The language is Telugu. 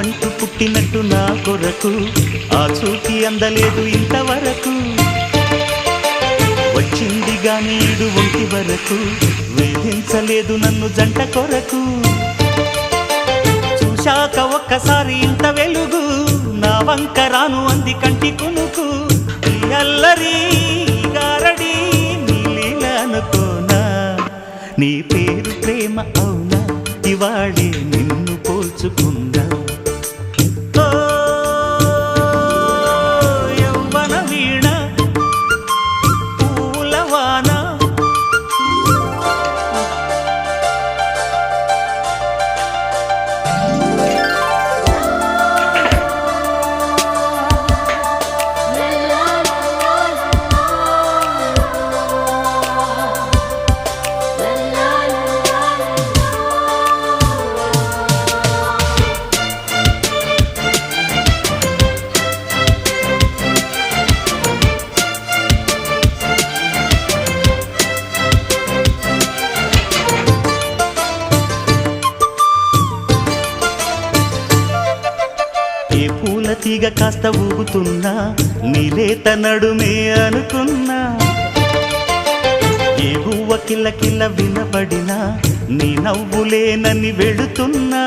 నువ్వంటూ పుట్టినట్టు నా కొరకు ఆ చూకి అందలేదు ఇంతవరకు వచ్చింది గాని ఈడు ఒంటి వరకు వేధించలేదు నన్ను జంట కొరకు చూశాక ఒక్కసారి ఇంత వెలుగు నా వంక రాను అంది కంటి కునుకు ఈ అల్లరి గారడి నీలీల అనుకోనా నీ పేరు ప్రేమ అవునా ఇవాళే నిన్ను పోల్చుకుందా యవ్వన వీణ పూలవాన తీగ కాస్త ఊగుతున్నా నీలేత నడుమే అనుకున్నా ఏ గువ్వ కిల్ల కిల్ల వినబడినా నీ నవ్వులేనని వెళుతున్నా